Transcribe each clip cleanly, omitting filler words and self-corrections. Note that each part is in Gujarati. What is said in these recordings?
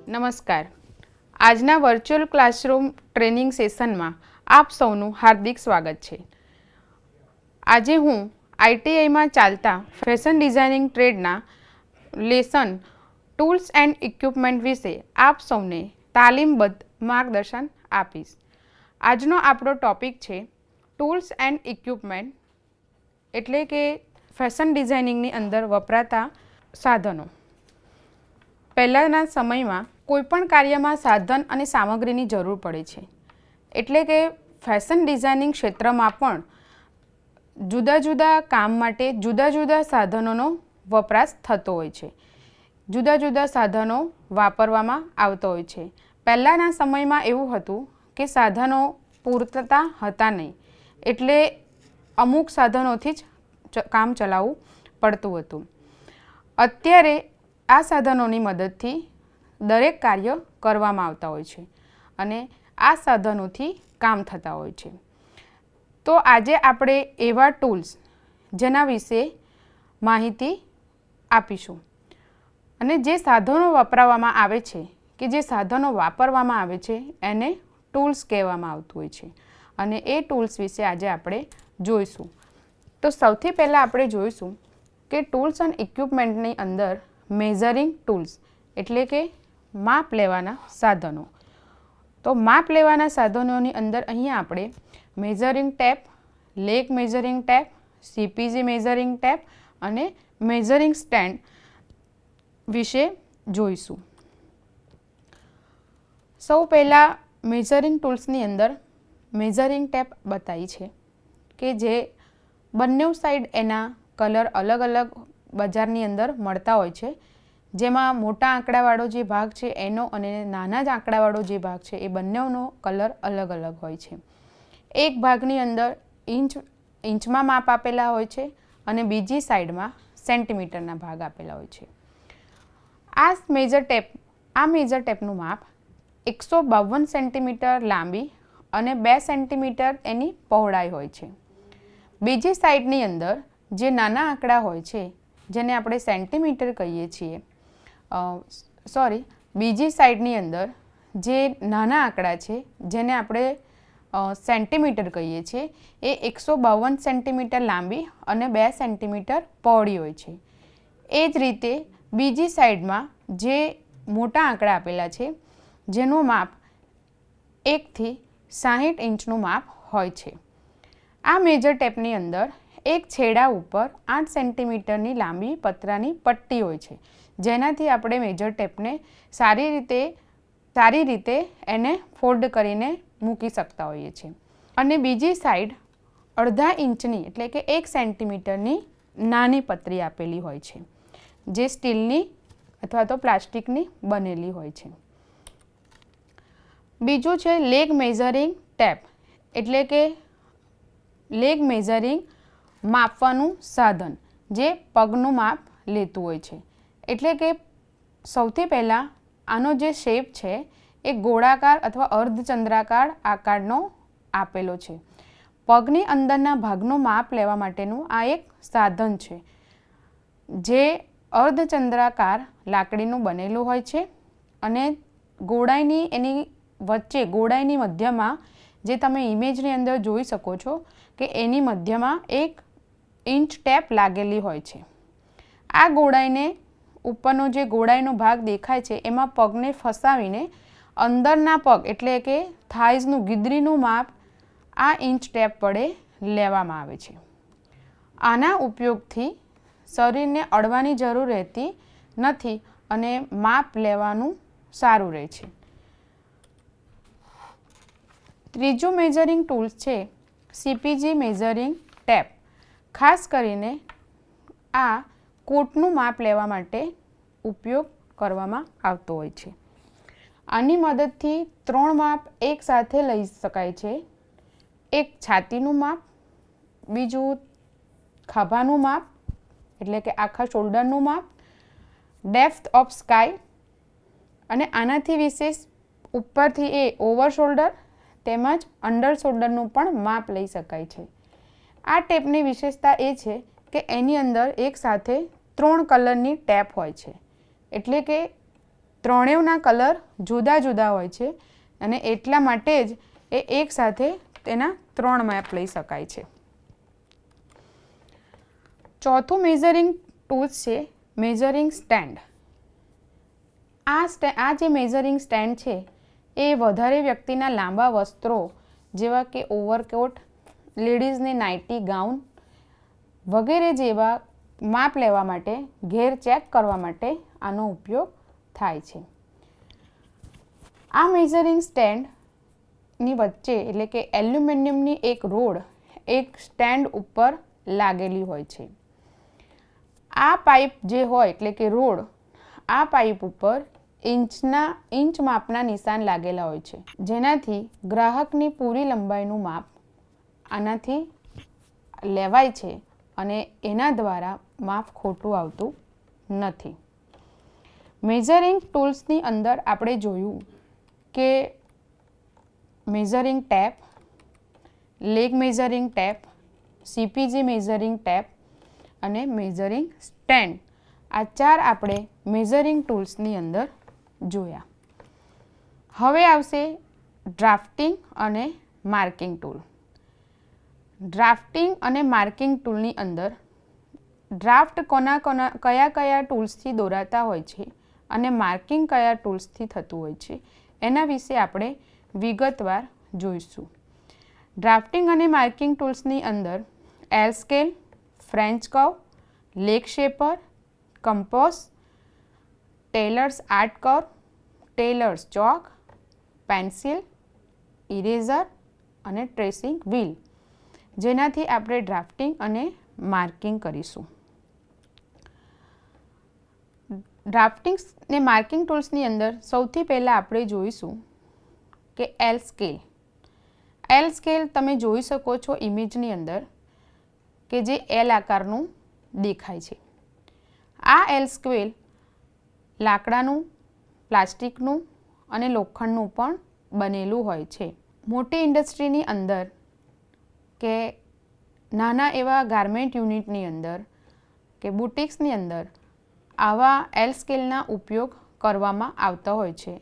નમસ્કાર. આજના વર્ચ્યુઅલ ક્લાસરૂમ ટ્રેનિંગ સેશનમાં આપ સૌનું હાર્દિક સ્વાગત છે. આજે હું આઈટીઆઈમાં ચાલતા ફેશન ડિઝાઇનિંગ ટ્રેડના લેસન ટૂલ્સ એન્ડ ઇક્વિપમેન્ટ વિશે આપ સૌને તાલીમબદ્ધ માર્ગદર્શન આપીશ. આજનો આપણો ટૉપિક છે ટૂલ્સ એન્ડ ઇક્વિપમેન્ટ, એટલે કે ફેશન ડિઝાઇનિંગની અંદર વપરાતા સાધનો. પહેલાંના સમયમાં કોઈપણ કાર્યમાં સાધન અને સામગ્રીની જરૂર પડે છે, એટલે કે ફેશન ડિઝાઇનિંગ ક્ષેત્રમાં પણ જુદા જુદા કામ માટે જુદા જુદા સાધનોનો વપરાશ થતો હોય છે, જુદા જુદા સાધનો વાપરવામાં આવતો હોય છે. પહેલાંના સમયમાં એવું હતું કે સાધનો પૂરતા હતા નહીં, એટલે અમુક સાધનોથી જ કામ ચલાવવું પડતું હતું. અત્યારે આ સાધનોની મદદથી દરેક કાર્ય કરવામાં આવતા હોય છે અને આ સાધનોથી કામ થતા હોય છે. તો આજે આપણે એવા ટૂલ્સ જેના વિશે માહિતી આપીશું અને જે સાધનો વપરાવવામાં આવે છે કે જે સાધનો વાપરવામાં આવે છે એને ટૂલ્સ કહેવામાં આવતું હોય છે અને એ ટૂલ્સ વિશે આજે આપણે જોઈશું. તો સૌથી પહેલાં આપણે જોઈશું કે ટૂલ્સ એન્ડ ઇક્વિપમેન્ટની અંદર મેઝરિંગ ટૂલ્સ એટલે કે માપ લેવાના સાધનો. તો માપ લેવાના સાધનોની અંદર અહીંયા આપણે measuring tape, leg measuring tape, CPG measuring tape અને મેઝરિંગ સ્ટેન્ડ વિશે જોઈશું. સૌ પહેલાં મેઝરિંગ ટૂલ્સની અંદર મેઝરિંગ ટેપ બતાવી છે કે જે બંને સાઈડ એના કલર અલગ અલગ બજારની અંદર મળતા હોય છે, જેમાં મોટા આંકડાવાળો જે ભાગ છે એનો અને નાના જ આંકડાવાળો જે ભાગ છે એ બંનેનો કલર અલગ અલગ હોય છે. એક ભાગની અંદર ઇંચમાં માપ આપેલા હોય છે અને બીજી સાઈડમાં સેન્ટીમીટરના ભાગ આપેલા હોય છે. આ મેજર ટેપનું માપ 152 સેન્ટીમીટર લાંબી અને 2 સેન્ટીમીટર એની પહોળાઈ હોય છે. બીજી સાઈડની અંદર જે નાના આંકડા હોય છે જેને આપણે સેન્ટીમીટર કહીએ છીએ, બીજી સાઈડની અંદર જે નાના આંકડા છે જેને આપણે સેન્ટીમીટર કહીએ છીએ એ 152 સેન્ટીમીટર લાંબી અને 2 સેન્ટીમીટર પહોળી હોય છે. એ જ રીતે બીજી સાઈડમાં જે મોટા આંકડા આપેલા છે જેનું માપ 1 થી 60 ઇંચનું માપ હોય છે. આ મેજર ટેપની અંદર એક છેડા ઉપર 8 સેન્ટીમીટરની લાંબી પતરાની પટ્ટી હોય છે, જેનાથી આપણે મેજર ટેપને સારી રીતે એને ફોલ્ડ કરીને મૂકી શકતા હોઈએ છીએ. અને બીજી સાઈડ અડધા ઇંચની એટલે કે 1 સેન્ટીમીટરની નાની પતરી આપેલી હોય છે, જે સ્ટીલની અથવા તો પ્લાસ્ટિકની બનેલી હોય છે. બીજું છે લેગ મેઝરિંગ ટેપ, એટલે કે લેગ મેઝરિંગ માપવાનું સાધન જે પગનું માપ લેતું હોય છે. એટલે કે સૌથી પહેલાં આનો જે શેપ છે એ ગોળાકાર અથવા અર્ધચંદ્રાકાર આકારનો આપેલો છે. પગની અંદરના ભાગનું માપ લેવા માટેનું આ એક સાધન છે, જે અર્ધચંદ્રાકાર લાકડીનું બનેલું હોય છે અને એની વચ્ચે ગોળાઈની મધ્યમાં જે તમે ઇમેજની અંદર જોઈ શકો છો કે એની મધ્યમાં એક ઇંચ ટેપ લાગેલી હોય છે. આ ગોળાઈને ઉપરનો જે ગોળાઈનો ભાગ દેખાય છે એમાં પગને ફસાવીને અંદરના પગ એટલે કે થાઈઝનું ગીદડીનું માપ આ ઇંચ ટેપ વડે લેવામાં આવે છે. આના ઉપયોગથી શરીરને અડવાની જરૂર રહેતી નથી અને માપ લેવાનું સારું રહે છે. ત્રીજું મેઝરિંગ ટૂલ્સ છે સીપીજી મેઝરિંગ ટેપ. ખાસ કરીને આ કોટનું માપ લેવા માટે ઉપયોગ કરવામાં આવતો હોય છે. આની મદદથી 3 માપ એક સાથે લઈ શકાય છે. એક છાતીનું માપ, બીજું ખભાનું માપ એટલે કે આખા શોલ્ડરનું માપ, ડેપ્થ ઓફ સ્કાય અને આનાથી વિશેષ ઉપરથી એ ઓવર શોલ્ડર તેમજ અંડર શોલ્ડરનું પણ માપ લઈ શકાય છે. આ ટેપની વિશેષતા એ છે કે એની અંદર એક સાથે 3 કલરની ટેપ હોય છે, એટલે કે ત્રણેયના કલર જુદા જુદા હોય છે અને એટલા માટે જ એ એક સાથે તેના 3 માપ લઈ શકાય છે. ચોથું મેઝરિંગ ટૂલ્સ છે મેઝરિંગ સ્ટેન્ડ. આ જે મેઝરિંગ સ્ટેન્ડ છે એ વધારે વ્યક્તિના લાંબા વસ્ત્રો જેવા કે ઓવરકોટ, લેડીઝને નાઇટી ગાઉન વગેરે જેવા માપ લેવા માટે, ઘેર ચેક કરવા માટે આનો ઉપયોગ થાય છે. આ મેઝરિંગ સ્ટેન્ડની વચ્ચે એટલે કે એલ્યુમિનિયમની એક રોડ એક સ્ટેન્ડ ઉપર લાગેલી હોય છે. આ પાઇપ જે હોય એટલે કે રોડ, આ પાઇપ ઉપર ઇંચ માપના નિશાન લાગેલા હોય છે, જેનાથી ગ્રાહકની પૂરી લંબાઈનું માપ આનાથી લેવાય છે અને એના દ્વારા માપ ખોટું આવતું નથી. મેઝરિંગ ટૂલ્સની અંદર આપણે જોયું કે measuring tape, leg measuring tape, CPG measuring tape અને મેઝરિંગ સ્ટેન્ડ, આ 4 આપણે મેઝરિંગ ટૂલ્સની અંદર જોયા. હવે આવશે ડ્રાફ્ટિંગ અને માર્કિંગ ટૂલ. ડ્રાફ્ટિંગ અને માર્કિંગ ટૂલની અંદર ડ્રાફ્ટ કયા ટૂલ્સથી દોરાતા હોય છે અને માર્કિંગ કયા ટૂલ્સથી થતું હોય છે એના વિશે આપણે વિગતવાર જોઈશું. ડ્રાફ્ટિંગ અને માર્કિંગ ટૂલ્સની અંદર L scale, French curve, leg shaper, compass, tailor's art curve, tailor's chalk, pencil, eraser અને ટ્રેસિંગ વ્હીલ, જેનાથી આપણે ડ્રાફ્ટિંગ અને માર્કિંગ કરીશું. ડ્રાફ્ટિંગ ને માર્કિંગ ટૂલ્સની અંદર સૌથી પહેલાં આપણે જોઈશું કે એલ સ્કેલ. એલ સ્કેલ તમે જોઈ શકો છો ઇમેજની અંદર કે જે એલ આકારનું દેખાય છે. આ એલ સ્કેલ લાકડાનું, પ્લાસ્ટિકનું અને લોખંડનું પણ બનેલું હોય છે. મોટી ઇન્ડસ્ટ્રીની અંદર કે નાના એવા ગાર્મેન્ટ યુનિટની અંદર કે બુટિક્સની અંદર આવા એલ સ્કેલના ઉપયોગ કરવામાં આવતા હોય છે,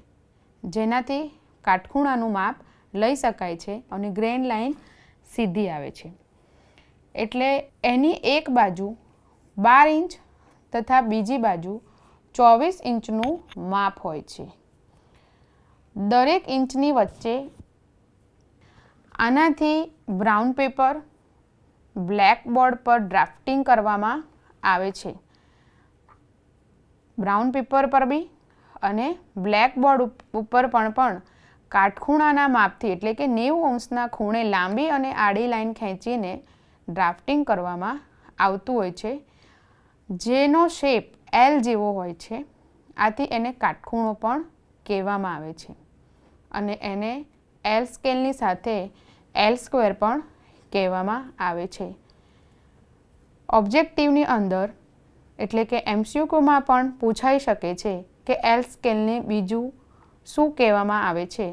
જેનાથી કાટખૂણાનું માપ લઈ શકાય છે અને ગ્રેન લાઇન સીધી આવે છે. એટલે એની એક બાજુ 12 ઇંચ તથા બીજી બાજુ 24 ઇંચનું માપ હોય છે. દરેક ઇંચની વચ્ચે આનાથી બ્રાઉન પેપર, બ્લેકબોર્ડ પર ડ્રાફ્ટિંગ કરવામાં આવે છે. બ્રાઉન પેપર પર બી અને બ્લેકબોર્ડ ઉપર પણ કાટખૂણાના માપથી એટલે કે 90 અંશના ખૂણે લાંબી અને આડી લાઈન ખેંચીને ડ્રાફ્ટિંગ કરવામાં આવતું હોય છે, જેનો શેપ એલ જેવો હોય છે. આથી એને કાટખૂણો પણ કહેવામાં આવે છે અને એને એલ સ્કેલની સાથે એલ સ્ક્વેર પણ કહેવામાં આવે છે. ઓબ્જેક્ટિવની અંદર એટલે કે MCQમાં પણ પૂછાઈ શકે છે કે એલ સ્કેલને બીજું શું કહેવામાં આવે છે,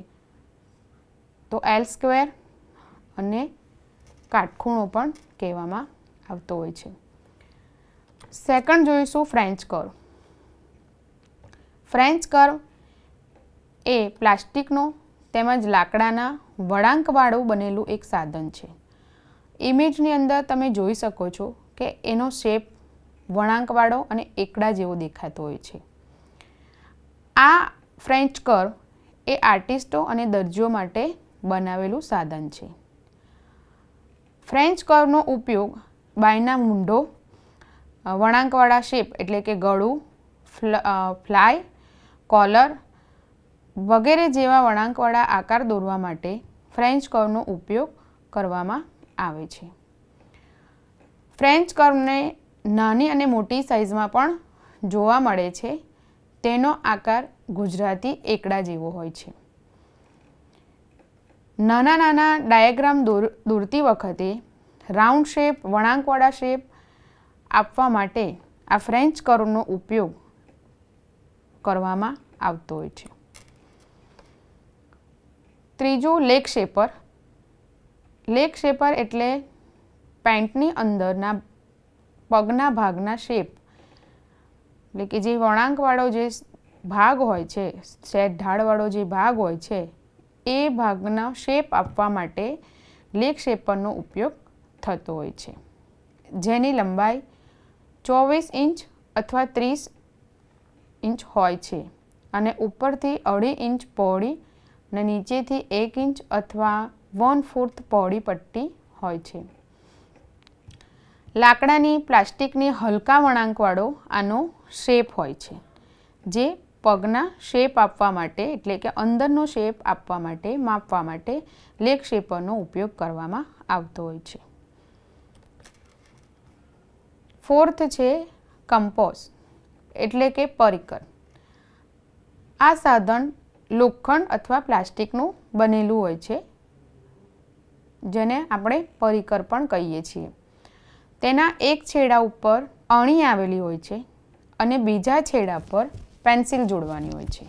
તો એલ સ્ક્વેર અને કાટખૂણો પણ કહેવામાં આવતો હોય છે. સેકન્ડ જોઈશું ફ્રેન્ચ કર્વ. ફ્રેન્ચ કર્વ એ પ્લાસ્ટિકનો તેમજ લાકડાના વળાંકવાળું બનેલું એક સાધન છે. ઇમેજની અંદર તમે જોઈ શકો છો કે એનો શેપ વળાંકવાળો અને એકડા જેવો દેખાતો હોય છે. આ ફ્રેન્ચ કર્વ એ આર્ટિસ્ટો અને દરજીઓ માટે બનાવેલું સાધન છે. ફ્રેન્ચ કર્વનો ઉપયોગ બાયના મૂંઢો, વળાંકવાળા શેપ એટલે કે ગળું, ફ્લાય, કોલર વગેરે જેવા વળાંકવાળા આકાર દોરવા માટે ફ્રેન્ચ કર્વનો ઉપયોગ કરવામાં આવે છે. ફ્રેન્ચ કર્વને નાની અને મોટી સાઇઝમાં પણ જોવા મળે છે. તેનો આકાર ગુજરાતી એકડા જેવો હોય છે. નાના નાના ડાયાગ્રામ દોરતી વખતે રાઉન્ડ શેપ, વળાંકવાળા શેપ આપવા માટે આ ફ્રેન્ચ કર્વનો ઉપયોગ કરવામાં આવતો હોય છે. ત્રીજું લેગ શેપર. લેગ શેપર એટલે પેન્ટની અંદરના પગના ભાગના શેપ એટલે કે જે વળાંકવાળો જે ભાગ હોય છે, સેટ ઢાળવાળો જે ભાગ હોય છે, એ ભાગના શેપ આપવા માટે લેગ શેપરનો ઉપયોગ થતો હોય છે, જેની લંબાઈ 24 ઇંચ અથવા 30 ઇંચ હોય છે અને ઉપરથી 2.5 ઇંચ પહોળી અને નીચેથી 1 ઇંચ અથવા 1/4 પહોળી પટ્ટી હોય છે. લાકડાની પ્લાસ્ટિકની હલકા વળાંકવાળો આનો શેપ હોય છે, જે પગના શેપ આપવા માટે એટલે કે અંદરનો શેપ આપવા માટે માપવા માટે લેગ શેપરનો ઉપયોગ કરવામાં આવતો હોય છે. ફોર્થ છે કમ્પોસ એટલે કે પરિકર. આ સાધન લોખંડ અથવા પ્લાસ્ટિકનું બનેલું હોય છે, જેને આપણે પરિકર પણ કહીએ છીએ. તેના એક છેડા ઉપર અણી આવેલી હોય છે અને બીજા છેડા પર પેન્સિલ જોડવાની હોય છે.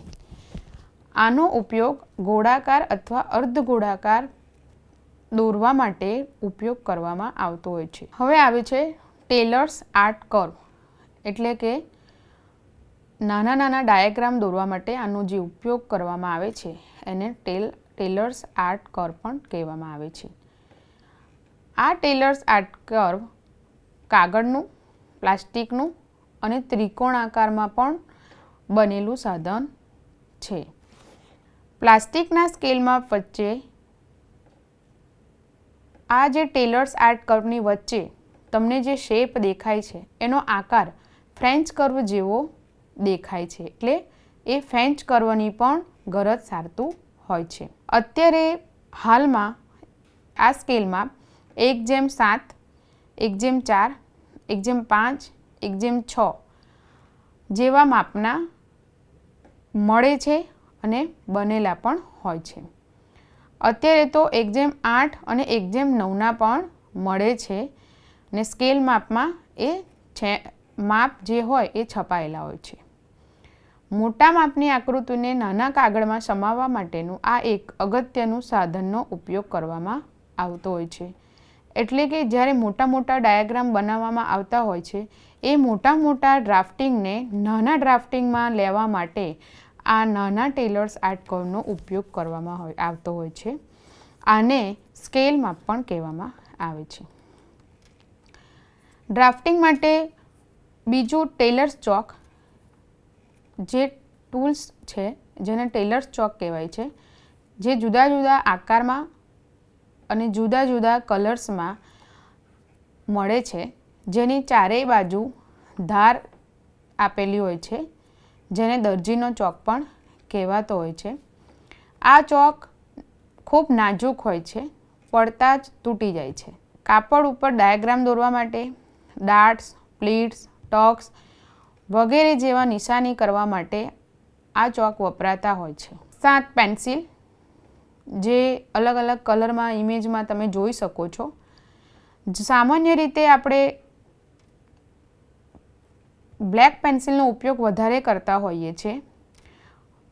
આનો ઉપયોગ ગોળાકાર અથવા અર્ધગોળાકાર દોરવા માટે ઉપયોગ કરવામાં આવતો હોય છે. હવે આવે છે ટેલર્સ આર્ટ કર્વ એટલે કે નાના નાના ડાયાગ્રામ દોરવા માટે આનો જે ઉપયોગ કરવામાં આવે છે એને ટેલર્સ આર્ટ કર્વ પણ કહેવામાં આવે છે. આ ટેલર્સ આર્ટ કર્વ કાગળનું, પ્લાસ્ટિકનું અને ત્રિકોણ આકારમાં પણ બનેલું સાધન છે. પ્લાસ્ટિકના સ્કેલમાં વચ્ચે આ જે ટેલર્સ આર્ટ કર્વની વચ્ચે તમને જે શેપ દેખાય છે એનો આકાર ફ્રેન્ચ કર્વ જેવો દેખાય છે, એટલે એ ફ્રેન્ચ કર્વની પણ ગરજ સારતું હોય છે. અત્યારે હાલમાં આ સ્કેલમાં 1:7, 1:4, 1:5, 1:6 જેવા માપના મળે છે અને બનેલા પણ હોય છે. અત્યારે તો 1:8 અને 1:9 પણ મળે છે ને સ્કેલ માપમાં એ માપ જે હોય એ છપાયેલા હોય છે. મોટા માપની આકૃતિને નાના કાગળમાં સમાવવા માટેનું આ એક અગત્યનું સાધનનો ઉપયોગ કરવામાં આવતો હોય છે. એટલે કે જ્યારે મોટા મોટા ડાયાગ્રામ બનાવવામાં આવતા હોય છે, એ મોટા મોટા ડ્રાફ્ટિંગને નાના ડ્રાફ્ટિંગમાં લેવા માટે આ નાના ટેલર્સ આર્ટ કર્વનો ઉપયોગ કરવામાં આવતો હોય છે. આને સ્કેલ માપ પણ કહેવામાં આવે છે. ડ્રાફ્ટિંગ માટે બીજું ટેલર્સ ચોક જે ટૂલ્સ છે, જેને ટેલર્સ ચોક કહેવાય છે, જે જુદા જુદા આકારમાં અને જુદા જુદા કલર્સમાં મળે છે, જેની ચારેય બાજુ ધાર આપેલી હોય છે, જેને દરજીનો ચોક પણ કહેવાતો હોય છે. આ ચોક ખૂબ નાજુક હોય છે, પડતા જ તૂટી જાય છે. કાપડ ઉપર ડાયાગ્રામ દોરવા માટે, ડાર્ટ્સ, પ્લીટ્સ, ટક્સ વગેરે જેવા નિશાની કરવા માટે આ ચોક વપરાતા હોય છે. 7 પેન્સિલ જે અલગ અલગ કલરમાં ઇમેજમાં તમે જોઈ શકો છો. સામાન્ય રીતે આપણે બ્લેક પેન્સિલનો ઉપયોગ વધારે કરતા હોઈએ છીએ,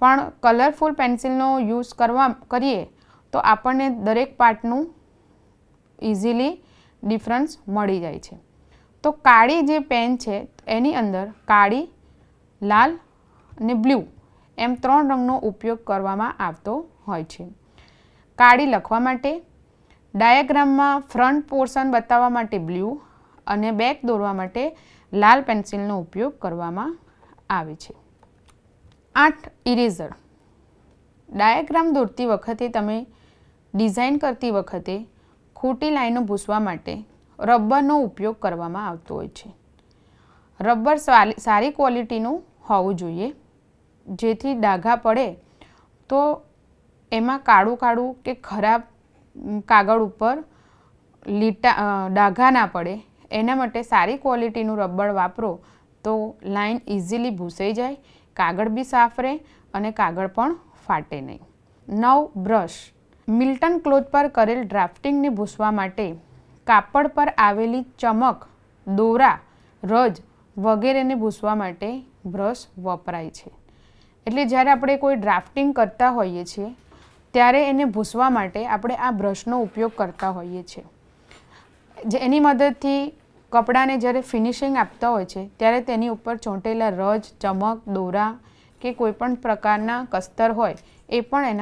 પણ કલરફુલ પેન્સિલનો યુઝ કરીએ તો આપણને દરેક પાર્ટનું ઇઝીલી ડિફરન્સ મળી જાય છે. તો કાળી જે પેન છે એની અંદર કાળી, લાલ અને બ્લુ એમ 3 રંગનો ઉપયોગ કરવામાં આવતો હોય છે. કાળી લખવા માટે, ડાયાગ્રામમાં ફ્રન્ટ પોર્શન બતાવવા માટે બ્લુ અને બેક દોરવા માટે લાલ પેન્સિલનો ઉપયોગ કરવામાં આવે છે. 8 ઇરેઝર. ડાયાગ્રામ દોરતી વખતે તમે ડિઝાઇન કરતી વખતે ખોટી લાઈનો ભૂંસવા માટે રબરનો ઉપયોગ કરવામાં આવતો હોય છે. રબર સારી ક્વોલિટીનું હોવું જોઈએ, જેથી ડાઘા પડે તો એમાં કાળું કાળું કે ખરાબ કાગળ ઉપર ડાઘા ના પડે, એના માટે સારી ક્વોલિટીનું રબર વાપરો તો લાઈન ઇઝીલી ભૂંસાઈ જાય, કાગળ બી સાફ રહે અને કાગળ પણ ફાટે નહીં. 9 બ્રશ. મિલ્ટન ક્લોથ પર કરેલ ડ્રાફ્ટિંગને ભૂંસવા માટે કાપડ પર આવેલી ચમક, દોરા, રજ વગેરેને ભૂંસવા માટે બ્રશ વપરાય છે. એટલે જ્યારે આપણે કોઈ ડ્રાફ્ટિંગ કરતા હોઈએ છીએ ત્યારે એને ભૂંસવા માટે આપણે આ બ્રશનો ઉપયોગ કરતા હોઈએ છીએ. જેની મદદથી કપડાને જ્યારે ફિનિશિંગ આપતા હોય છે ત્યારે તેની ઉપર ચોંટેલા રજ, ચમક, દોરા કે કોઈ પણ પ્રકારના કસ્તર હોય એ પણ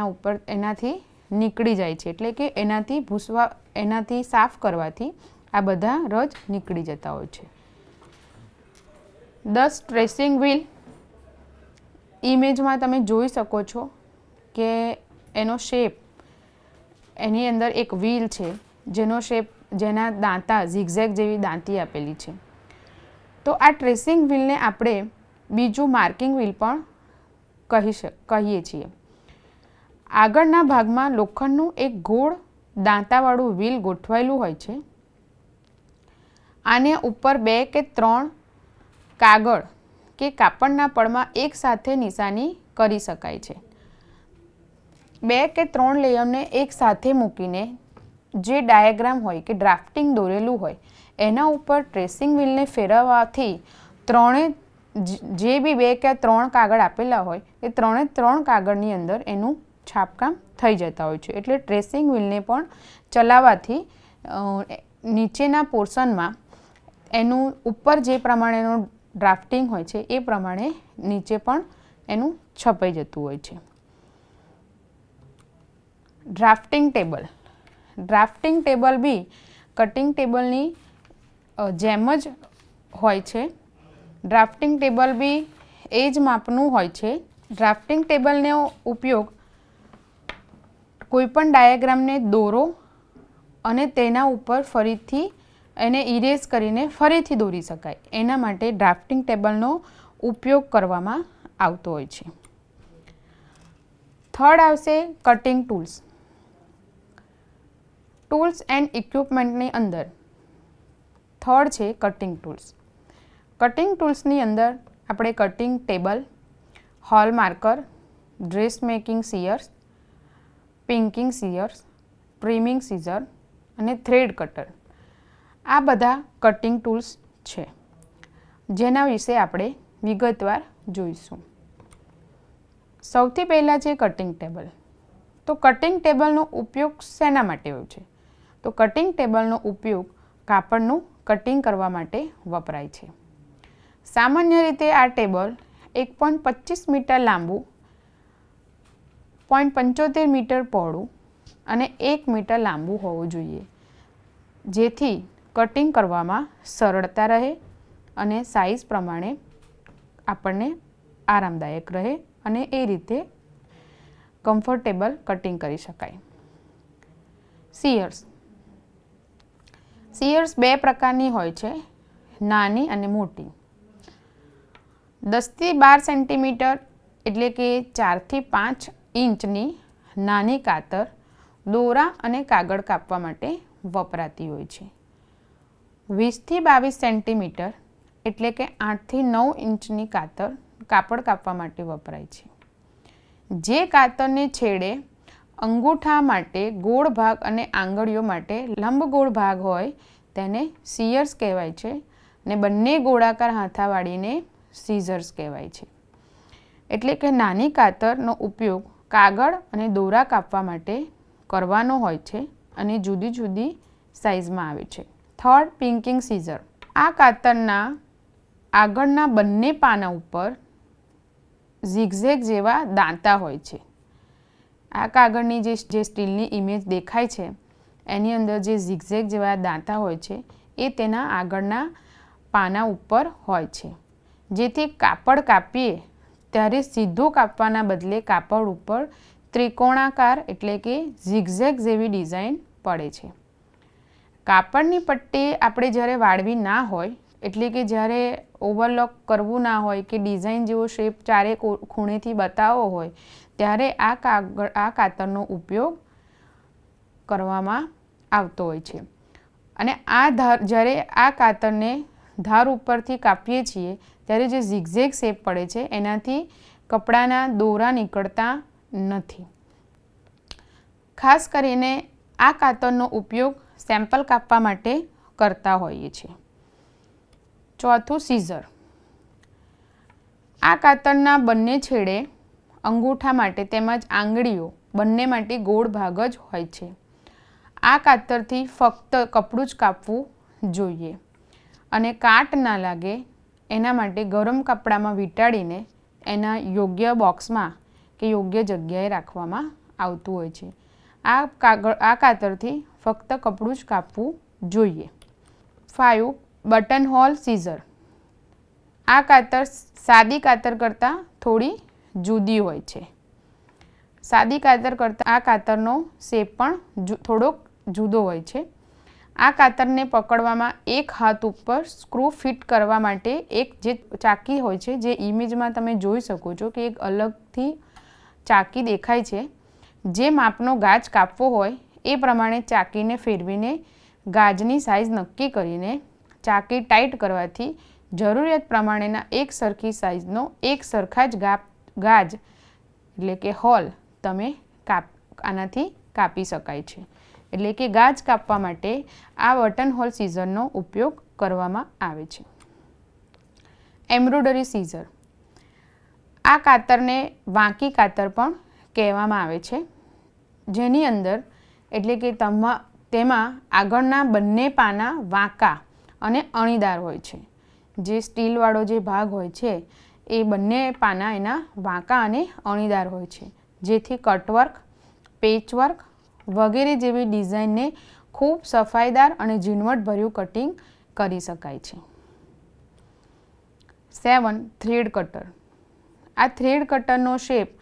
એનાથી નીકળી જાય છે. એટલે કે એનાથી સાફ કરવાથી આ બધા રજ નીકળી જતા હોય છે. 10 ટ્રેસિંગ વ્હીલ ઇમેજમાં તમે જોઈ શકો છો કે એનો શેપ, એની અંદર એક વ્હીલ છે જેનો શેપ, જેના દાંતા ઝિગઝેગ જેવી દાંતી આપેલી છે. તો આ ટ્રેસિંગ વ્હીલને આપણે બીજું માર્કિંગ વ્હીલ પણ કહીએ છીએ. આગળના ભાગમાં લોખંડનું એક ગોળ દાંતાવાળું વ્હીલ ગોઠવાયેલું હોય છે. આને ઉપર 2 કે 3 કાગળ કે કાપડના પડમાં એકસાથે નિશાની કરી શકાય છે. 2 કે 3 લેયરને એક સાથે મૂકીને જે ડાયાગ્રામ હોય કે ડ્રાફ્ટિંગ દોરેલું હોય એના ઉપર ટ્રેસિંગ વ્હીલને ફેરવવાથી જે બી 2 કે 3 કાગળ આપેલા હોય એ 3 કાગળની અંદર એનું છાપકામ થઈ જતા હોય છે. એટલે ટ્રેસિંગ વ્હીલને પણ ચલાવવાથી નીચેના પોર્શનમાં એનું ઉપર જે પ્રમાણેનું ડ્રાફ્ટિંગ હોય છે એ પ્રમાણે નીચે પણ એનું છપાઈ જતું હોય છે. ડ્રાફ્ટિંગ ટેબલ બી કટિંગ ટેબલની જેમ જ હોય છે. ડ્રાફ્ટિંગ ટેબલ બી એ જ માપનું હોય છે. ડ્રાફ્ટિંગ ટેબલનો ઉપયોગ કોઈપણ ડાયાગ્રામને દોરો અને તેના ઉપર ફરીથી એને ઇરેઝ કરીને ફરીથી દોરી શકાય એના માટે ડ્રાફ્ટિંગ ટેબલનો ઉપયોગ કરવામાં આવતો હોય છે. થર્ડ આવશે કટિંગ ટૂલ્સ એન્ડ ઇક્વિપમેન્ટની અંદર થર્ડ છે કટિંગ ટૂલ્સ. કટિંગ ટૂલ્સની અંદર આપણે cutting table, hole marker, dress making shears, pinking shears, trimming scissor અને થ્રેડ કટર, આ બધા કટિંગ ટૂલ્સ છે જેના વિશે આપણે વિગતવાર જોઈશું. સૌથી પહેલાં છે કટિંગ ટેબલ. તો કટિંગ ટેબલનો ઉપયોગ શેના માટે હોય છે? તો કટિંગ ટેબલનો ઉપયોગ કાપડનું કટિંગ કરવા માટે વપરાય છે. સામાન્ય રીતે આ ટેબલ 1.25 મીટર લાંબુ, 0.75 મીટર પહોળું અને 1 મીટર લાંબુ હોવું જોઈએ, જેથી કટિંગ કરવામાં સરળતા રહે અને સાઇઝ પ્રમાણે આપણને આરામદાયક રહે અને એ રીતે કમ્ફર્ટેબલ કટિંગ કરી શકાય. સિયર્સ 2 પ્રકારની હોય છે, નાની અને મોટી. 10 થી 12 સેન્ટીમીટર એટલે કે 4 થી 5 ઇંચની નાની કાતર દોરા અને કાગળ કાપવા માટે વપરાતી હોય છે. 20 થી 22 સેન્ટીમીટર એટલે કે 8 થી 9 ઇંચની કાતર કાપડ કાપવા માટે વપરાય છે. જે કાતરને છેડે અંગૂઠા માટે ગોળ ભાગ અને આંગળીઓ માટે લંબગોળ ભાગ હોય તેને સિયર્સ કહેવાય છે અને બંને ગોળાકાર હાથાવાળીને સીઝર્સ કહેવાય છે. એટલે કે નાની કાતરનો ઉપયોગ કાગળ અને દોરા કાપવા માટે કરવાનો હોય છે અને જુદી જુદી સાઇઝમાં આવે છે. Third, pinking scissor. આ કાતરના આગળના બંને પાના ઉપર ઝિગઝેગ જેવા દાંતા હોય છે. આ કાગળની જે સ્ટીલની ઇમેજ દેખાય છે એની અંદર જે ઝિગઝેગ જેવા દાંતા હોય છે એ તેના આગળના પાના ઉપર હોય છે, જેથી કાપડ કાપીએ ત્યારે સીધું કાપવાના બદલે કાપડ ઉપર ત્રિકોણાકાર એટલે કે ઝિગઝેગ જેવી ડિઝાઇન પડે છે. કાપડની પટ્ટી આપણે જ્યારે વાળવી ના હોય એટલે કે જ્યારે ઓવરલોક કરવું ના હોય કે ડિઝાઇન જેવો શેપ ચારે ખૂણેથી બતાવવો હોય ત્યારે આ કાતરનો ઉપયોગ કરવામાં આવતો હોય છે. અને જ્યારે આ કાતરને ધાર ઉપરથી કાપીએ છીએ ત્યારે જે ઝિગઝેગ શેપ પડે છે એનાથી કપડાના દોરા નીકળતા નથી. ખાસ કરીને આ કાતરનો ઉપયોગ સેમ્પલ કાપવા માટે કરતા હોઈએ છીએ. ચોથું, સીઝર. આ કાતરના બંને છેડે અંગૂઠા માટે તેમજ આંગળીઓ બંને માટે ગોળ ભાગ જ હોય છે. આ કાતરથી ફક્ત કપડું જ કાપવું જોઈએ અને કાટ ના લાગે એના માટે ગરમ કપડામાં વીંટાળીને એના યોગ્ય બોક્સમાં કે યોગ્ય જગ્યાએ રાખવામાં આવતું હોય છે. આ કાતરથી ફક્ત કપડું જ કાપવું જોઈએ. 5. Button hole scissor. આ કાતર સાદી કાતર કરતાં થોડી જુદી હોય છે. સાદી કાતર કરતાં આ કાતરનો શેપ પણ થોડોક જુદો હોય છે. આ કાતરને પકડવામાં એક હાથ ઉપર સ્ક્રૂ ફિટ કરવા માટે એક જે ચાકી હોય છે, જે ઇમેજમાં તમે જોઈ શકો છો કે એક અલગથી ચાકી દેખાય છે. જે માપનો ગાજ કાપવો હોય એ પ્રમાણે ચાકીને ફેરવીને ગાજની સાઇઝ નક્કી કરીને ચાકી ટાઈટ કરવાથી જરૂરિયાત પ્રમાણેના એક સરખી સાઇઝનો એક સરખા જ ગાજ એટલે કે હોલ તમે આનાથી કાપી શકાય છે. એટલે કે ગાજ કાપવા માટે આ બટન હોલ સીઝરનો ઉપયોગ કરવામાં આવે છે. Embroidery scissor. આ કાતરને વાંકી કાતર પણ કહેવામાં આવે છે, જેની અંદર એટલે કે તેમાં આગળના બંને પાના વાંકા અને અણીદાર હોય છે. જે સ્ટીલવાળો જે ભાગ હોય છે એ બંને પાના એના વાંકા અને અણીદાર હોય છે, જેથી કટવર્ક, પેચવર્ક વગેરે જેવી ડિઝાઇનને ખૂબ સફાઈદાર અને ઝીણવટભર્યું કટિંગ કરી શકાય છે. 7. Thread cutter. આ થ્રેડ કટરનો શેપ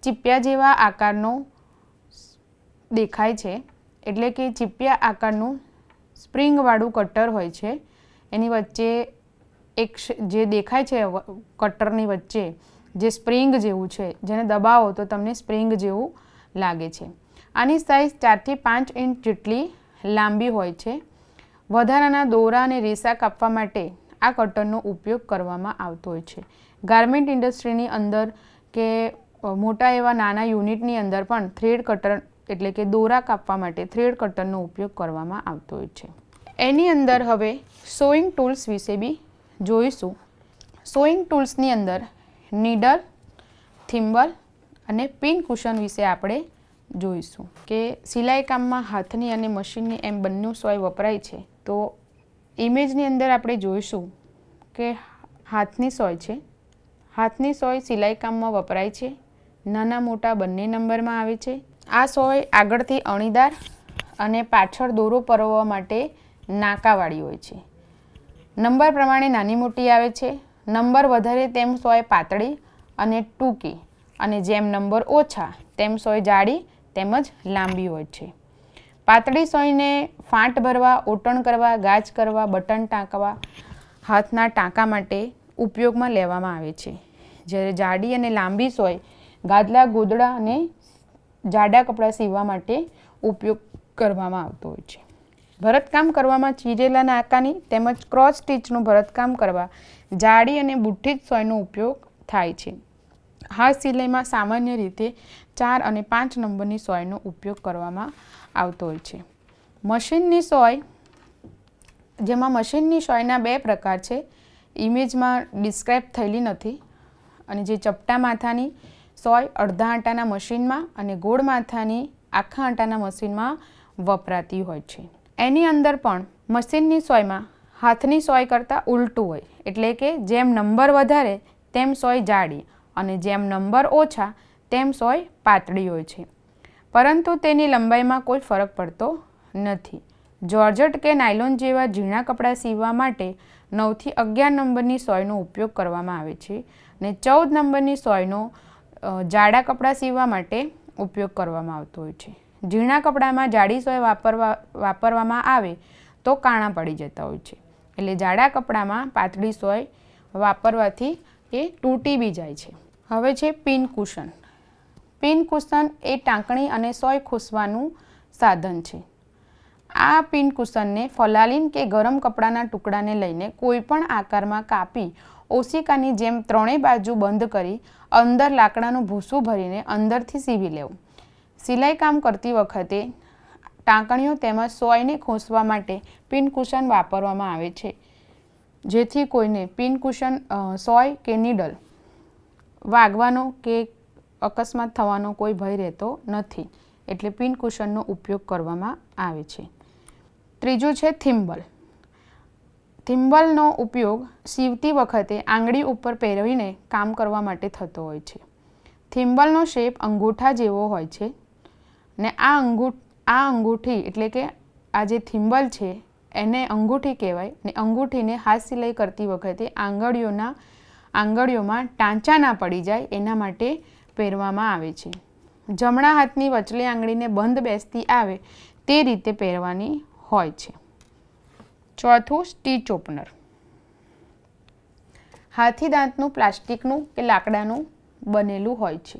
ચીપિયા જેવા આકારનો દેખાય છે. એટલે કે ચીપિયા આકારનું સ્પ્રિંગવાળું કટર હોય છે. એની વચ્ચે એક જે દેખાય છે કટરની વચ્ચે જે સ્પ્રિંગ જેવું છે, જેને દબાવો તો તમને સ્પ્રિંગ જેવું લાગે છે. આની સાઇઝ 4 થી 5 ઇંચ જેટલી લાંબી હોય છે. વધારાના દોરા અને રેસા કાપવા માટે આ કટરનો ઉપયોગ કરવામાં આવતો હોય છે. ગાર્મેન્ટ ઇન્ડસ્ટ્રીની અંદર કે મોટા એવા નાના યુનિટની અંદર પણ થ્રેડ કટર એટલે કે દોરા કાપવા માટે થ્રેડ કટરનો ઉપયોગ કરવામાં આવતો હોય છે. એની અંદર હવે સોઈંગ ટૂલ્સ વિશે બી જોઈશું. સોઈંગ ટૂલ્સની અંદર નીડલ, થિમ્બલ અને પિન કુશન વિશે આપણે જોઈશું. કે સિલાઈ કામમાં હાથની અને મશીનની એમ બંને સોય વપરાય છે. તો ઇમેજની અંદર આપણે જોઈશું કે હાથની સોય છે. હાથની સોય સિલાઈ કામમાં વપરાય છે. નાના મોટા બંને નંબરમાં આવે છે. આ સોય આગળથી અણીદાર અને પાછળ દોરો પરોવવા માટે નાકાવાળી હોય છે. નંબર પ્રમાણે નાની મોટી આવે છે. નંબર વધારે તેમ સોય પાતળી અને ટૂંકી, અને જેમ નંબર ઓછા તેમ સોય જાડી તેમજ લાંબી હોય છે. પાતળી સોયને ફાંટ ભરવા, ઓટણ કરવા, ગાજ કરવા, બટન ટાંકવા, હાથના ટાંકા માટે ઉપયોગમાં લેવામાં આવે છે. જ્યારે જાડી અને લાંબી સોય ગાદલા, ગોદડા અને જાડા કપડાં સીવવા માટે ઉપયોગ કરવામાં આવતો હોય છે. ભરતકામ કરવામાં ચીરેલા નાકાની તેમજ ક્રોસ સ્ટીચનું ભરતકામ કરવા જાડી અને બુઠ્ઠી સોયનો ઉપયોગ થાય છે. હાથ સિલાઈમાં સામાન્ય રીતે 4 અને 5 નંબરની સોયનો ઉપયોગ કરવામાં આવતો હોય છે. મશીનની સોય, જેમાં મશીનની સોયના 2 પ્રકાર છે. ઇમેજમાં ડિસ્ક્રાઇબ થયેલી નથી. અને જે ચપટા માથાની સોય અડધા આંટાના મશીનમાં અને ગોળ માથાની આખા આંટાના મશીનમાં વપરાતી હોય છે. એની અંદર પણ મશીનની સોયમાં હાથની સોય કરતાં ઉલટું હોય. એટલે કે જેમ નંબર વધારે તેમ સોય જાડી અને જેમ નંબર ઓછા તેમ સોય પાતળી હોય છે. પરંતુ તેની લંબાઈમાં કોઈ ફરક પડતો નથી. જોર્જટ કે નાયલોન જેવા ઝીણા કપડાં સીવવા માટે 9 થી 11 નંબરની સોયનો ઉપયોગ કરવામાં આવે છે અને 14 નંબરની સોયનો જાડા કપડાં સીવવા માટે ઉપયોગ કરવામાં આવતો હોય છે. ઝીણા કપડામાં જાડી સોય વાપરવામાં આવે તો કાણા પડી જતા હોય છે. એટલે જાડા કપડામાં પાતળી સોય વાપરવાથી એ તૂટી બી જાય છે. હવે છે પિન કુશન. પિન કુશન એ ટાંકણી અને સોય ખોસવાનું સાધન છે. આ પિન કુશનને ફલાલીન કે ગરમ કપડાના ટુકડાને લઈને કોઈ પણ આકારમાં કાપી ઓશિકાની જેમ ત્રણેય બાજુ બંધ કરી અંદર લાકડાનું ભૂસું ભરીને અંદરથી સીવી લેવું. સિલાઈ કામ કરતી વખતે ટાંકણીઓ તેમજ સોયને ખોસવા માટે પિન કુશન વાપરવામાં આવે છે, જેથી કોઈને પિન કુશન સોય કે નીડલ વાગવાનો કે અકસ્માત થવાનો કોઈ ભય રહેતો નથી. એટલે પિન કુશનનો ઉપયોગ કરવામાં આવે છે. ત્રીજું છે થિમ્બલ. થિમ્બલનો ઉપયોગ સીવતી વખતે આંગળી ઉપર પહેરવીને કામ કરવા માટે થતો હોય છે. થિમ્બલનો શેપ અંગૂઠા જેવો હોય છે ને આ અંગૂઠી એટલે કે આ જે થિમ્બલ છે એને અંગૂઠી કહેવાય ને અંગૂઠીને હાથ સિલાઈ કરતી વખતે આંગળીઓમાં ટાંચા ના પડી જાય એના માટે પહેરવામાં આવે છે. જમણા હાથની વચલી આંગળીને બંધ બેસતી આવે તે રીતે પહેરવાની હોય છે. ચોથું, સ્ટીચ ઓપનર. હાથીદાંતનું પ્લાસ્ટિકનું કે લાકડાનું બનેલું હોય છે.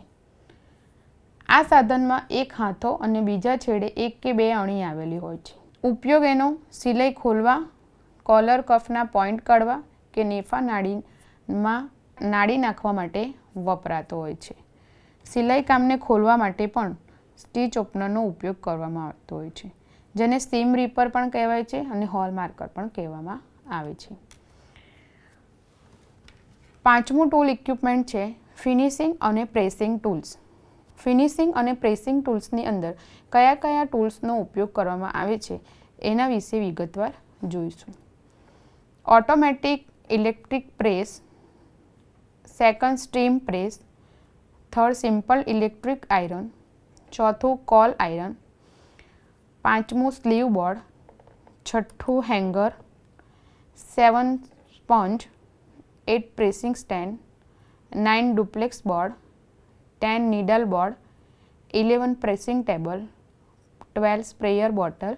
આ સાધનમાં એક હાથો અને બીજા છેડે એક કે બે અણી આવેલી હોય છે. ઉપયોગ એનો સિલાઈ ખોલવા, કોલર કફના પોઈન્ટ કાઢવા કે નેફા નાડીમાં નાડી નાખવા માટે વપરાતો હોય છે. સિલાઈ કામને ખોલવા માટે પણ સ્ટીચ ઓપનરનો ઉપયોગ કરવામાં આવતો હોય છે, જેને સીમ રીપર પણ કહેવાય છે અને હોલ માર્કર પણ કહેવામાં આવે છે. પાંચમું ટૂલ ઇક્વિપમેન્ટ છે ફિનિશિંગ અને પ્રેસિંગ ટૂલ્સ. ફિનિશિંગ અને પ્રેસિંગ ટૂલ્સની અંદર કયા કયા ટૂલ્સનો ઉપયોગ કરવામાં આવે છે એના વિશે વિગતવાર જોઈશું. Automatic electric press, second steam press, third simple electric iron, ચોથું કોલ આયરન, પાંચમું સ્લીવ બોર્ડ, છઠ્ઠું hanger, 7 sponge, 8 pressing stand, 9 duplex board, 10 needle board, 11 pressing table, 12 sprayer bottle,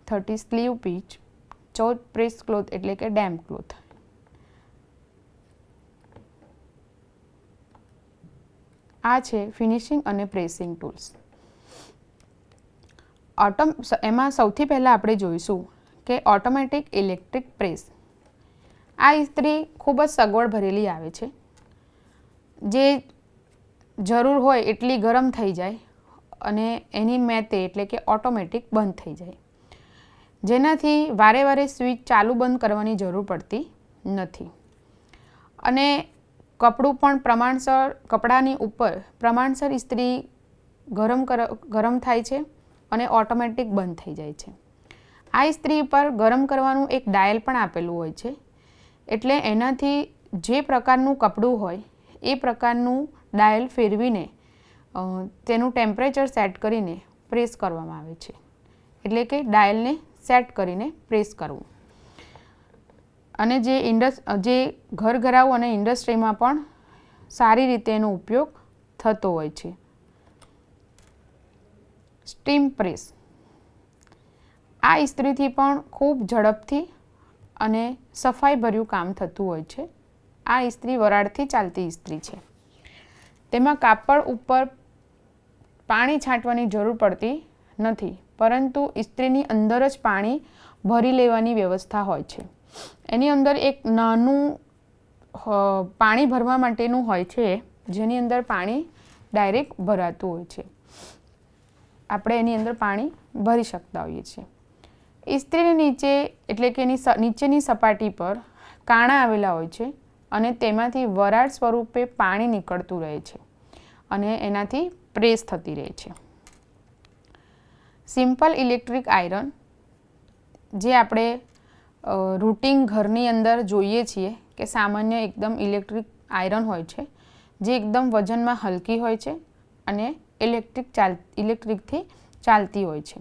30 sleeve pitch, 14 press cloth એટલે કે ડેમ્પ ક્લોથ. આ છે ફિનિશિંગ અને પ્રેસિંગ ટૂલ્સ. એમાં સૌથી પહેલાં આપણે જોઈશું કે ઓટોમેટિક ઇલેક્ટ્રિક પ્રેસ. આ ઇસ્ત્રી ખૂબ જ સગવડ ભરેલી આવે છે, જે જરૂર હોય એટલી ગરમ થઈ જાય અને એની મેતે એટલે કે ઓટોમેટિક બંધ થઈ જાય, જેનાથી વારે વારે સ્વિચ ચાલુ બંધ કરવાની જરૂર પડતી નથી. અને કપડું પણ કપડાની ઉપર પ્રમાણસર ઇસ્ત્રી ગરમ થાય છે અને ઓટોમેટિક બંધ થઈ જાય છે. આ ઇસ્ત્રી પર ગરમ કરવાનું એક ડાયલ પણ આપેલું હોય છે, એટલે એનાથી જે પ્રકારનું કપડું હોય એ પ્રકારનું ડાયલ ફેરવીને તેનું ટેમ્પરેચર સેટ કરીને પ્રેસ કરવામાં આવે છે. એટલે કે ડાયલને સેટ કરીને પ્રેસ કરવું. અને જે ઘરઘરાઉ અને ઇન્ડસ્ટ્રીમાં પણ સારી રીતે એનો ઉપયોગ થતો હોય છે. Steam press. આ ઇસ્ત્રીથી પણ ખૂબ ઝડપથી અને સફાઈભર્યું કામ થતું હોય છે. આ ઇસ્ત્રી વરાળથી ચાલતી ઇસ્ત્રી છે. તેમાં કાપડ ઉપર પાણી છાંટવાની જરૂર પડતી નથી, પરંતુ ઇસ્ત્રીની અંદર જ પાણી ભરી લેવાની વ્યવસ્થા હોય છે. એની અંદર એક નાનું પાણી ભરવા માટેનું હોય છે, જેની અંદર પાણી ડાયરેક્ટ ભરાતું હોય છે. આપણે એની અંદર પાણી ભરી શકતા હોઈએ છીએ. ઇસ્ત્રીની નીચે એટલે કે એની નીચેની સપાટી પર કાણા આવેલા હોય છે અને તેમાંથી વરાળ સ્વરૂપે પાણી નીકળતું રહે છે અને એનાથી પ્રેસ થતી રહે છે. સિમ્પલ ઇલેક્ટ્રિક આયરન, જે આપણે રૂટિન ઘરની અંદર જોઈએ છીએ કે સામાન્ય એકદમ ઇલેક્ટ્રિક આયરન હોય છે, જે એકદમ વજનમાં હલકી હોય છે અને ઇલેક્ટ્રિકથી ચાલતી હોય છે,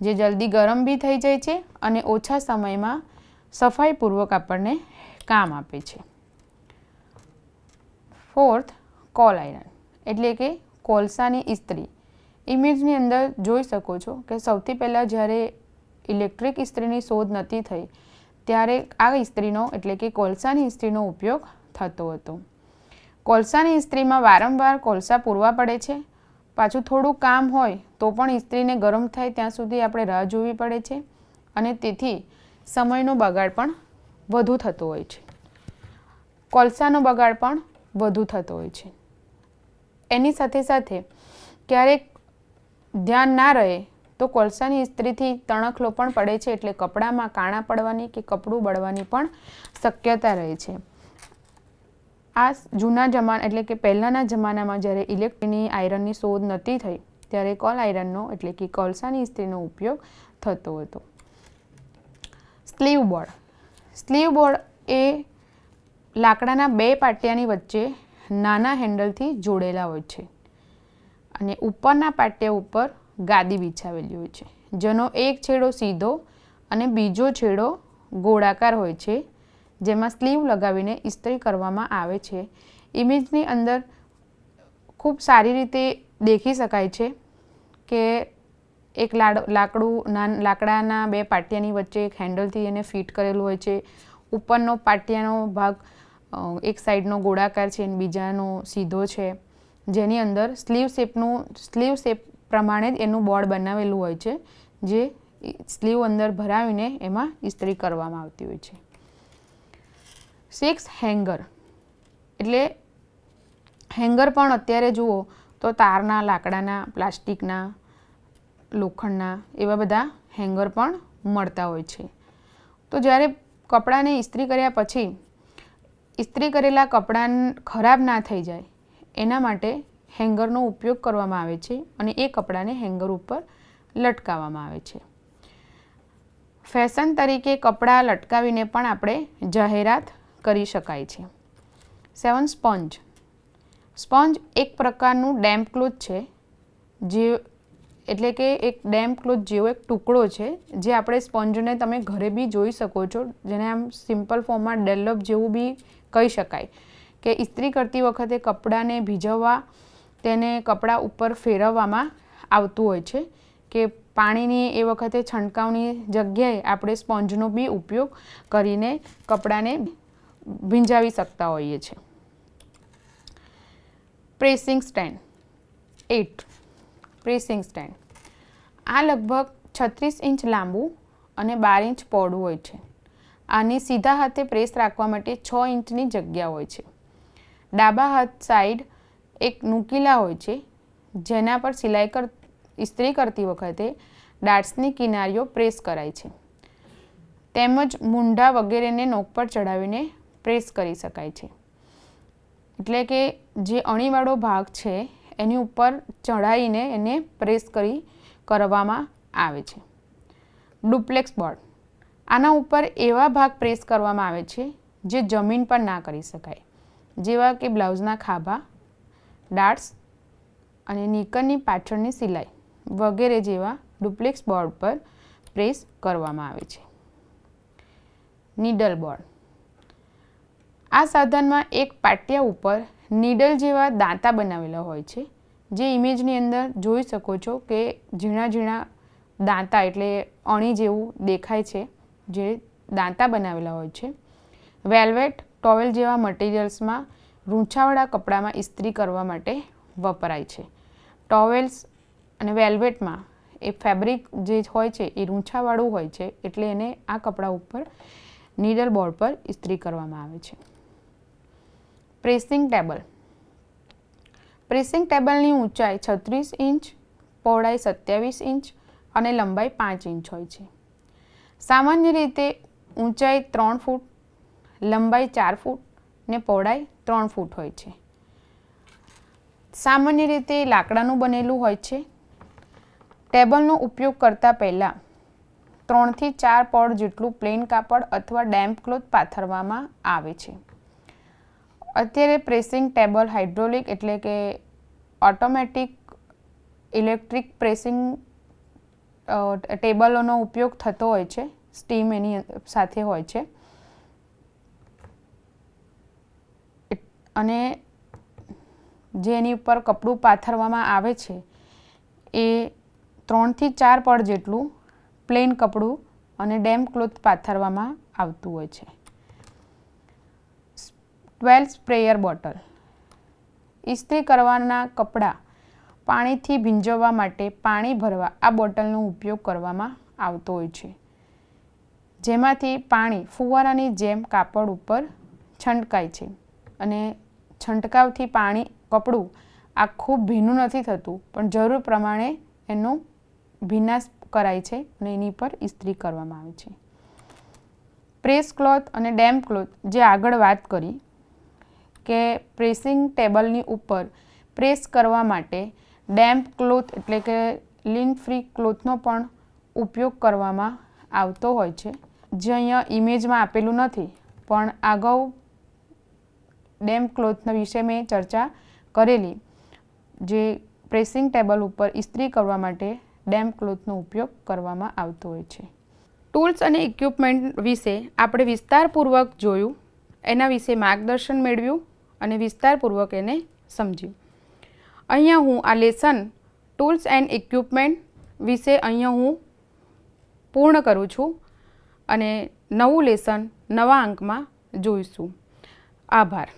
જે જલ્દી ગરમ બી થઈ જાય છે અને ઓછા સમયમાં સફાઈપૂર્વક આપણને કામ આપે છે. ફોર્થ, કોલ આયરન એટલે કે કોલસાની ઇસ્ત્રી. ઇમેજની અંદર જોઈ શકો છો કે સૌથી પહેલાં જ્યારે ઇલેક્ટ્રિક ઇસ્ત્રીની શોધ નહોતી થઈ ત્યારે આ ઇસ્ત્રીનો એટલે કે કોલસાની ઇસ્ત્રીનો ઉપયોગ થતો હતો. કોલસાની ઇસ્ત્રીમાં વારંવાર કોલસા પૂરવા પડે છે. પાછું થોડું કામ હોય તો પણ ઇસ્ત્રીને ગરમ થાય ત્યાં સુધી આપણે રાહ જોવી પડે છે અને તેથી સમયનો બગાડ પણ વધુ થતો હોય છે. કોલસાનો બગાડ પણ વધુ થતો હોય છે. એની સાથે સાથે ક્યારેક ધ્યાન ના રહે તો કોલસાની ઇસ્ત્રીથી તણખલો પણ પડે છે, એટલે કપડામાં કાણા પડવાની કે કપડું બળવાની પણ શક્યતા રહે છે. આ જૂના જમાના એટલે કે પહેલાંના જમાનામાં જ્યારે ઇલેક્ટ્રિકની આયરનની શોધ નહોતી થઈ ત્યારે કોલ આયરનનો એટલે કે કોલસાની ઇસ્ત્રીનો ઉપયોગ થતો હતો. Sleeve board. સ્લીવ બોર્ડ એ લાકડાના બે પાટિયાની વચ્ચે નાના હેન્ડલથી જોડેલા હોય છે અને ઉપરના પાટિયા ઉપર ગાદી બિછાવેલી હોય છે, જેનો એક છેડો સીધો અને બીજો છેડો ગોળાકાર હોય છે, જેમાં સ્લીવ લગાવીને ઇસ્ત્રી કરવામાં આવે છે. ઇમેજની અંદર ખૂબ સારી રીતે દેખી શકાય છે કે એક લાકડાના બે પાટિયાની વચ્ચે એક હેન્ડલથી એને ફિટ કરેલું હોય છે. ઉપરનો પાટિયાનો ભાગ એક સાઈડનો ગોળાકાર છે અને બીજાનો સીધો છે, જેની અંદર સ્લીવ શેપ પ્રમાણે જ એનું બોર્ડ બનાવેલું હોય છે, જે સ્લીવ અંદર ભરાવીને એમાં ઇસ્ત્રી કરવામાં આવતી હોય છે. 6 હેંગર એટલે હેંગર પણ અત્યારે જુઓ તો તારના, લાકડાના, પ્લાસ્ટિકના, લોખંડના એવા બધા હેંગર પણ મળતા હોય છે. તો જ્યારે કપડાને ઇસ્ત્રી કર્યા પછી ઇસ્ત્રી કરેલા કપડાં ખરાબ ના થઈ જાય એના માટે હેંગરનો ઉપયોગ કરવામાં આવે છે અને એ કપડાને હેંગર ઉપર લટકાવવામાં આવે છે. ફેશન તરીકે કપડાં લટકાવીને પણ આપણે જાહેરાત કરી શકાય છે. 7 સ્પોન્જ. સ્પોન્જ એક પ્રકારનું ડેમ્પ ક્લોથ છે, જે એટલે કે એક ડેમ્પ ક્લોથ જેવો એક ટુકડો છે, જે આપણે સ્પોન્જને તમે ઘરે બી જોઈ શકો છો, જેને આમ સિમ્પલ ફોર્મમાં ડેવલપ જેવું બી કહી શકાય કે ઇસ્ત્રી કરતી વખતે કપડાને ભીજવવા તેને કપડા ઉપર ફેરવવામાં આવતું હોય છે કે પાણીની એ વખતે છંટકાવની જગ્યાએ આપણે સ્પોન્જનો બી ઉપયોગ કરીને કપડાને ભીંજાવી શકતા હોઈએ છીએ. Pressing stand. 8 pressing stand. આ લગભગ 36 ઇંચ લાંબુ અને 12 ઇંચ પહોળું હોય છે. આની સીધા હાથે પ્રેસ રાખવા માટે 6 ઇંચની જગ્યા હોય છે. ડાબા હાથ સાઈડ એક નુકીલા હોય છે, જેના પર ઇસ્ત્રી કરતી વખતે ડાર્ટ્સની કિનારીઓ પ્રેસ કરાય છે. તેમજ મૂંઢા વગેરેને નોક પર ચડાવીને પ્રેસ કરી શકાય છે. એટલે કે જે અણીવાળો ભાગ છે એની ઉપર ચઢાવીને એને પ્રેસ કરવામાં આવે છે. Duplex board. આના ઉપર એવા ભાગ પ્રેસ કરવામાં આવે છે જે જમીન પર ના કરી શકાય, જેવા કે બ્લાઉઝના ખાભા, ડાર્ટ્સ અને નીકરની પાછળની સિલાઈ વગેરે જેવા ડુપ્લેક્સ બોર્ડ પર પ્રેસ કરવામાં આવે છે. Needle board. આ સાધનમાં એક પાટિયા ઉપર નીડલ જેવા દાંતા બનાવેલા હોય છે, જે ઇમેજની અંદર જોઈ શકો છો કે ઝીણા ઝીણા દાંતા એટલે અણી જેવું દેખાય છે, જે દાંતા બનાવેલા હોય છે. વેલ્વેટ, ટોવેલ જેવા મટીરિયલ્સમાં રૂંછાવાળા કપડામાં ઇસ્ત્રી કરવા માટે વપરાય છે. ટોવેલ્સ અને વેલ્વેટમાં એ ફેબ્રિક જે હોય છે એ રૂંછાવાળું હોય છે, એટલે એને આ કપડા ઉપર નીડલ બોર્ડ પર ઇસ્ત્રી કરવામાં આવે છે. Pressing table. પ્રેસિંગ ટેબલની ઊંચાઈ 36 ઇંચ, પહોળાઈ 27 ઇંચ અને લંબાઈ 5 ઇંચ હોય છે. સામાન્ય રીતે ઊંચાઈ 3 ફૂટ, લંબાઈ 4 ફૂટ ને પહોળાઈ 3 ફૂટ હોય છે. સામાન્ય રીતે લાકડાનું બનેલું હોય છે. ટેબલનો ઉપયોગ કરતા પહેલાં 3 થી 4 પડ જેટલું પ્લેન કાપડ અથવા ડેમ્પ ક્લોથ પાથરવામાં આવે છે. અત્યારે પ્રેસિંગ ટેબલ હાઇડ્રોલિક એટલે કે ઓટોમેટિક ઇલેક્ટ્રિક પ્રેસિંગ ટેબલોનો ઉપયોગ થતો હોય છે. સ્ટીમ એની સાથે હોય છે અને જેની ઉપર કપડું પાથરવામાં આવે છે એ 3 થી 4 પડ જેટલું પ્લેન કપડું અને ડેમ્પ ક્લોથ પાથરવામાં આવતું હોય છે. 12 સ્પ્રેયર બોટલ. ઇસ્ત્રી કરવાના કપડાં પાણીથી ભીંજવવા માટે પાણી ભરવા આ બોટલનો ઉપયોગ કરવામાં આવતો હોય છે, જેમાંથી પાણી ફુવારાની જેમ કાપડ ઉપર છંટકાય છે અને છંટકાવથી કપડું આખું ભીનું નથી થતું, પણ જરૂર પ્રમાણે એનો ભીનાશ કરાય છે અને એની પર ઇસ્ત્રી કરવામાં આવે છે. પ્રેસ ક્લોથ અને ડેમ્પ ક્લોથ, જે આગળ વાત કરી કે પ્રેસિંગ ટેબલની ઉપર પ્રેસ કરવા માટે ડેમ્પ ક્લોથ એટલે કે લિન ફ્રી ક્લોથનો પણ ઉપયોગ કરવામાં આવતો હોય છે, જે અહીંયા ઇમેજમાં આપેલું નથી, પણ અગાઉ ડેમ્પ ક્લોથના વિશે મેં ચર્ચા કરેલી, જે પ્રેસિંગ ટેબલ ઉપર ઇસ્ત્રી કરવા માટે ડેમ્પ ક્લોથનો ઉપયોગ કરવામાં આવતો હોય છે. ટૂલ્સ અને ઇક્વિપમેન્ટ વિશે આપણે વિસ્તારપૂર્વક જોયું, એના વિશે માર્ગદર્શન મેળવ્યું અને વિસ્તારપૂર્વક એને સમજ્યું. અહીંયા હું આ લેસન ટૂલ્સ એન્ડ ઇક્વિપમેન્ટ વિશે અહીંયા હું પૂર્ણ કરું છું અને નવું લેસન નવા અંકમાં જોઈશું. આભાર.